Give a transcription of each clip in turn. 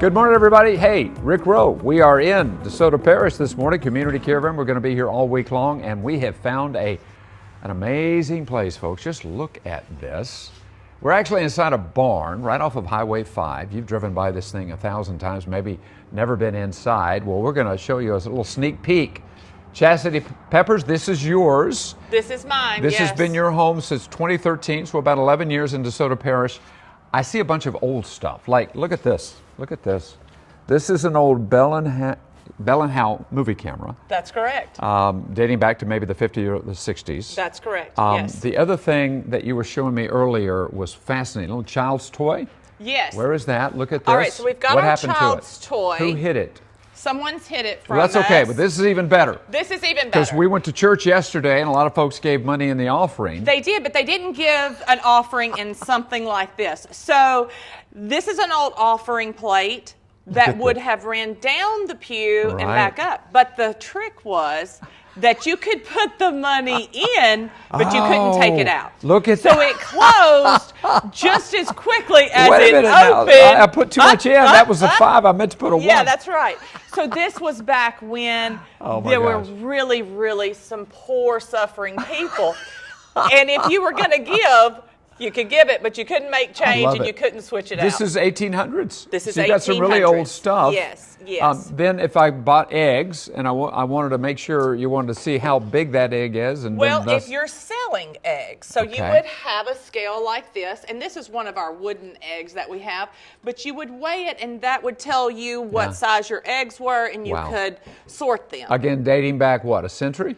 Good morning, everybody. Hey, Rick Rowe. We are in DeSoto Parish this morning, Community Caravan. We're going to be here all week long, and we have found an amazing place, folks. Just look at this. We're actually inside a barn right off of Highway 5. You've driven by this thing 1,000 times, maybe never been inside. Well, we're going to show you a little sneak peek. Chastity Peppers, this is yours. This is mine, This yes. has been your home since 2013, so about 11 years in DeSoto Parish. I see a bunch of old stuff. Like, look at this. Look at this. This is an old Bell & Howell movie camera. That's correct. Dating back to maybe the 50s or the 60s. That's correct, yes. The other thing that you were showing me earlier was fascinating. A little child's toy? Yes. Where is that? Look at this. All right, so we've got what our happened child's to it? toy. Who hit it? Someone's hit it from Well, that's okay, us. but this is even better. This is even Because better. we went to church yesterday and a lot of folks gave money in the offering. They did, but they didn't give an offering in something like this. So this is an old offering plate that would have ran down the pew and back up. But the trick was that you could put the money in, but you couldn't take it out. Look at so that. it closed just as quickly as Wait a it minute now. opened. I put too much in. That was a 5. I meant to put a 1. Yeah, that's right. So this was back when there were really, really some poor, suffering people. And if you were going to give, you could give it, but you couldn't make change and you couldn't switch it out. This is 1800s. This is so you got some really old stuff. Yes, yes. Then if I bought eggs, and I wanted to make sure you wanted to see how big that egg is. And well, then if you're selling eggs, so you would have a scale like this, and this is one of our wooden eggs that we have, but you would weigh it, and that would tell you what size your eggs were, and you could sort them. Again, dating back, what, a century?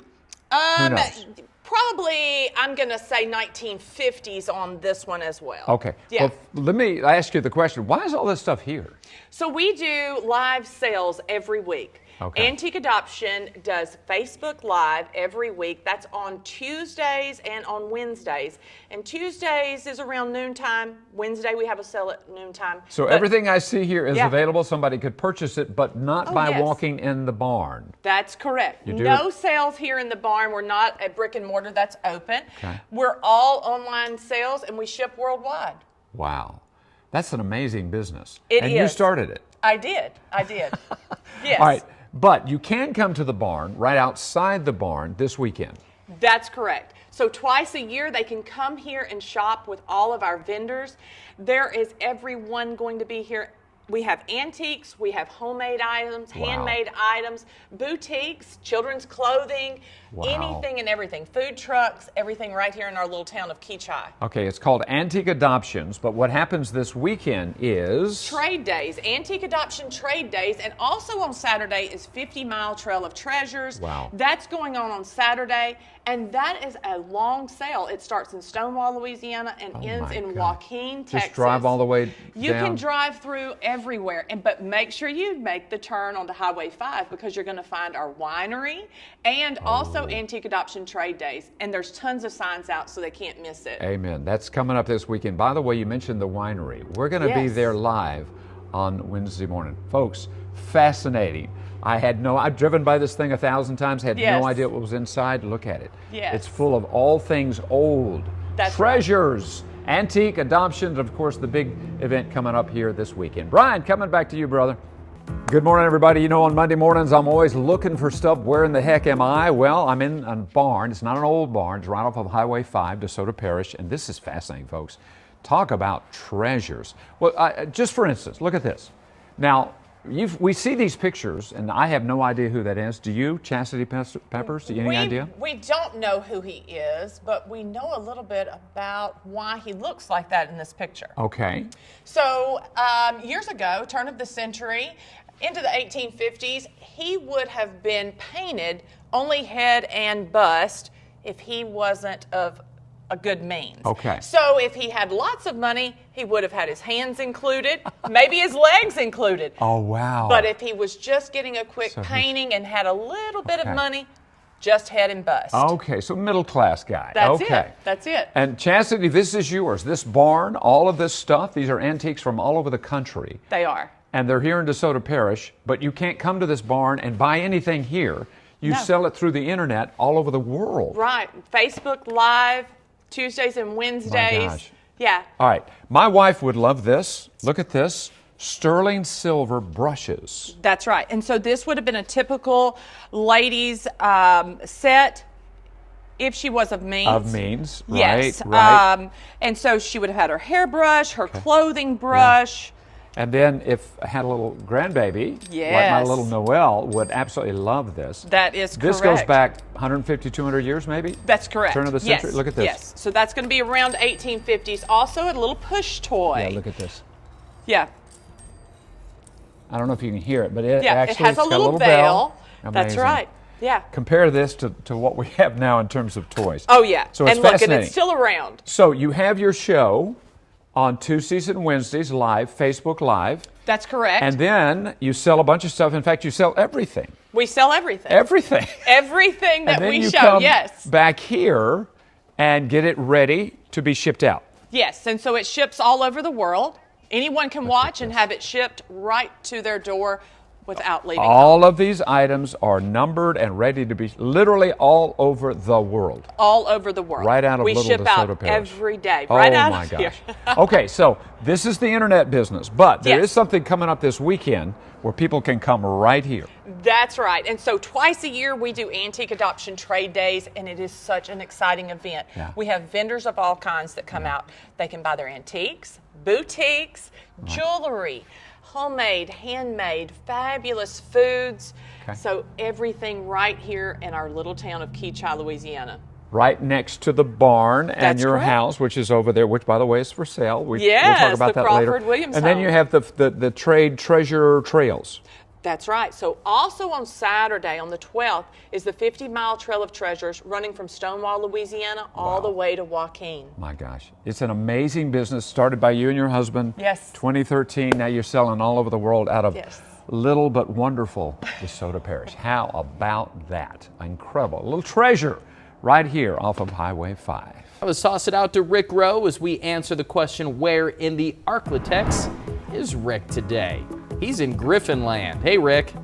Who knows? Probably, I'm going to say 1950s on this one as well. Okay. Yeah. Well, let me ask you the question. Why is all this stuff here? So we do live sales every week. Okay. Antique Adoption does Facebook Live every week. That's on Tuesdays and on Wednesdays. And Tuesdays is around noontime. Wednesday we have a sale at noontime. So everything I see here is available. Somebody could purchase it, but not by walking in the barn. That's correct. You do No sales here in the barn. We're not a brick and mortar that's open. Okay. We're all online sales, and we ship worldwide. Wow. That's an amazing business. It and is. you started it. I did. Yes. All right. But you can come to the barn right outside the barn this weekend. That's correct. So twice a year they can come here and shop with all of our vendors. There is everyone going to be here. We have antiques, we have homemade items, handmade items, boutiques, children's clothing, anything and everything. Food trucks, everything right here in our little town of Keatchie. Okay, it's called Antique Adoptions, but what happens this weekend is... Trade Days, Antique Adoption Trade Days, and also on Saturday is 50 Mile Trail of Treasures. Wow. That's going on Saturday, and that is a long sale. It starts in Stonewall, Louisiana, and ends in Joaquin, Texas. Just drive all the way down. You can drive through everywhere, but make sure you make the turn onto Highway 5 because you're going to find our winery and also Antique Adoption Trade Days. And there's tons of signs out so they can't miss it. Amen. That's coming up this weekend. By the way, you mentioned the winery. We're going to be there live on Wednesday morning. Folks, fascinating. I've driven by this thing 1,000 times, had no idea what was inside. Look at it. Yes. It's full of all things old. That's treasures. Antique adoptions, of course, the big event coming up here this weekend. Brian, coming back to you, brother. Good morning, everybody. You know, on Monday mornings, I'm always looking for stuff. Where in the heck am I? Well, I'm in a barn. It's not an old barn. It's right off of Highway 5, DeSoto Parish, and this is fascinating, folks. Talk about treasures. Well, just for instance, look at this. Now, we see these pictures, and I have no idea who that is. Do you, Chastity Peppers? Do you any idea? We don't know who he is, but we know a little bit about why he looks like that in this picture. Okay. So years ago, turn of the century, into the 1850s, he would have been painted only head and bust if he wasn't of a good means. Okay. So if he had lots of money, he would have had his hands included, maybe his legs included. Oh, wow. But if he was just getting a quick painting and had a little bit of money, just head and bust. Okay, so middle class guy. That's it. That's it. And Chastity, this is yours. This barn, all of this stuff, these are antiques from all over the country. They are. And they're here in DeSoto Parish, but you can't come to this barn and buy anything here. You sell it through the internet all over the world. Right. Facebook Live, Tuesdays and Wednesdays. My gosh. Yeah. All right. My wife would love this. Look at this. sterling silver brushes. That's right. And so this would have been a typical ladies set if she was of means. Of means, Yes. right. And so she would have had her hairbrush, her clothing brush. And then if I had a little grandbaby, like my Yes. little Noelle would absolutely love this. That is correct. This goes back 150, 200 years maybe? That's correct. Turn of the century? Yes. Look at this. Yes. So that's going to be around 1850s. Also a little push toy. Yeah, look at this. Yeah. I don't know if you can hear it, but it Yeah, actually it has it's a got little bell. That's Amazing. right. Yeah. Compare this to what we have now in terms of toys. Oh, yeah. So it's and look, and fascinating. it's still around. So you have your show on Tuesdays and Wednesdays live, Facebook Live. That's correct. And then you sell a bunch of stuff. In fact, you sell everything. We sell everything. Everything. Everything that And then we you show, come yes. back here and get it ready to be shipped out. Yes, and so it ships all over the world. Anyone can watch and have it shipped right to their door without leaving home. All of these items are numbered and ready to be literally all over the world. All over the world. Right out of we Little ship DeSoto out Parish. every day. Right oh out my of gosh. here. Okay, so this is the internet business, but there Yes. is something coming up this weekend where people can come right here. That's right. And so twice a year we do Antique Adoption Trade Days, and it is such an exciting event. Yeah. We have vendors of all kinds that come out. They can buy their antiques, boutiques, jewelry, homemade, handmade, fabulous foods. Okay. So everything right here in our little town of Keatchie, Louisiana. Right next to the barn and That's your correct. house, which is over there, which by the way is for sale. We'll talk Yes, about the that later. Crawford Williams and then home. you have the trade treasure trails. That's right. So also on Saturday, on the 12th, is the 50-mile Trail of Treasures running from Stonewall, Louisiana, all the way to Joaquin. My gosh. It's an amazing business started by you and your husband. Yes. 2013. Now you're selling all over the world out of Yes. little but wonderful DeSoto Parish. How about that? Incredible. A little treasure right here off of Highway 5. Let's toss it out to Rick Rowe as we answer the question, where in the ArkLaTex is Rick today? He's in Griffinland. Hey, Rick.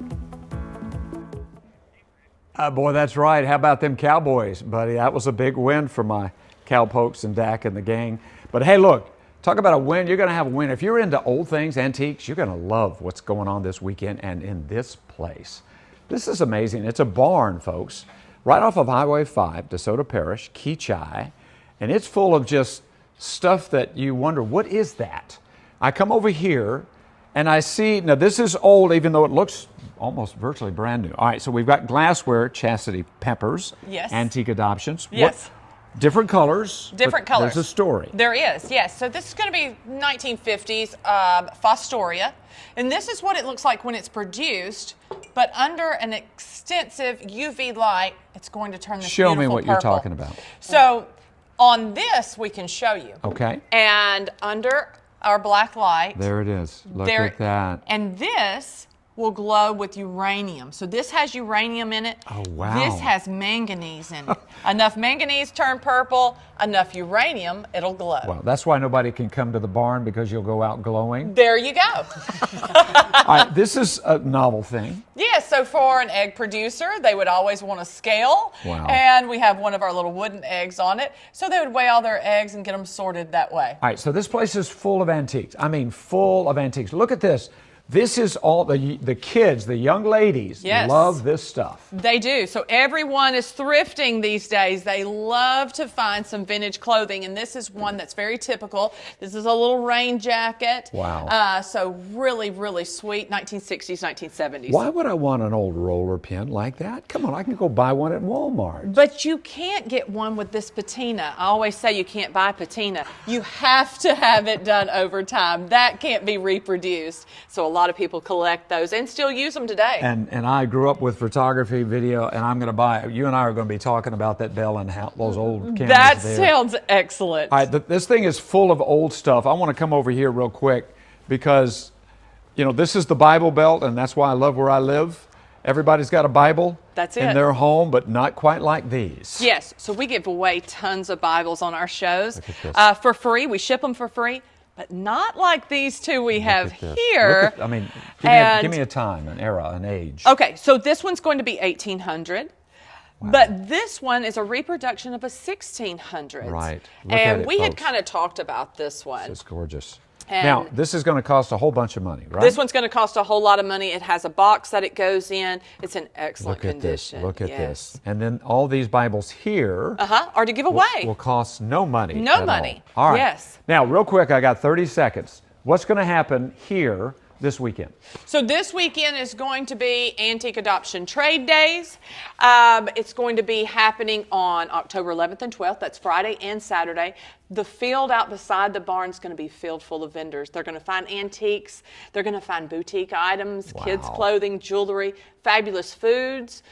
Boy, that's right. How about them Cowboys, buddy? That was a big win for my Cowpokes and Dak and the gang. But hey, look, talk about a win. You're going to have a win. If you're into old things, antiques, you're going to love what's going on this weekend and in this place. This is amazing. It's a barn, folks, right off of Highway 5, DeSoto Parish, Keatchie, and it's full of just stuff that you wonder, what is that? I come over here and I see, now this is old even though it looks almost virtually brand new. All right, so we've got glassware, Chastity Peppers, Yes. Antique Adoptions. Yes. Different colors. Different but colors. There's a story. There is, yes. So this is going to be 1950s Fostoria. And this is what it looks like when it's produced, but under an extensive UV light, it's going to turn this Show me beautiful what you're purple. talking about. So on this, we can show you. Okay. And under our black light, There it is. Look there- at that. And this will glow with uranium. So this has uranium in it. Oh, wow. This has manganese in it. Enough manganese turn purple, enough uranium, it'll glow. Well, that's why nobody can come to the barn because you'll go out glowing. There you go. All right, this is a novel thing. Yeah, so for an egg producer, they would always want a scale. Wow. And we have one of our little wooden eggs on it. So they would weigh all their eggs and get them sorted that way. All right, so this place is full of antiques. I mean, full of antiques. Look at this. This is all the kids, the young ladies Yes. love this stuff. They do. So everyone is thrifting these days. They love to find some vintage clothing, and this is one that's very typical. This is a little rain jacket. Wow. So really, really sweet. 1960s, 1970s. Why would I want an old roller pin like that? Come on, I can go buy one at Walmart. But you can't get one with this patina. I always say you can't buy patina. You have to have it done over time. That can't be reproduced. So a lot of people collect those and still use them today. And I grew up with photography, video, and I'm going to buy it. You and I are going to be talking about that Bell and those old cameras That there. sounds excellent. All right, this thing is full of old stuff. I want to come over here real quick because, you know, this is the Bible Belt, and that's why I love where I live. Everybody's got a Bible That's in it. their home, but not quite like these. Yes, so we give away tons of Bibles on our shows Look at this. for free. We ship them for free, but not like these two we have Look at this. here. Look at, I mean, give me a time, an era, an age. Okay, so this one's going to be 1800. But this one is a reproduction of a 1600s. Right. Look at And it, we had folks. kind of talked about this one. It's gorgeous. Now, this is going to cost a whole bunch of money, right? This one's going to cost a whole lot of money. It has a box that it goes in. It's in excellent Look at condition. this. Look at Yes. this. And then all these Bibles here Are to give away. will cost no money. No at money. All right. Yes. Now, real quick, I got 30 seconds. What's going to happen here this weekend? So this weekend is going to be Antique Adoption Trade Days. It's going to be happening on October 11th and 12th. That's Friday and Saturday. The field out beside the barn is going to be filled full of vendors. They're going to find antiques. They're going to find boutique items, kids' clothing, jewelry, fabulous foods.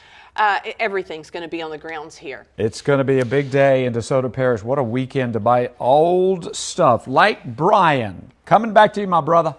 Everything's going to be on the grounds here. It's going to be a big day in DeSoto Parish. What a weekend to buy old stuff like Brian. Coming back to you, my brother.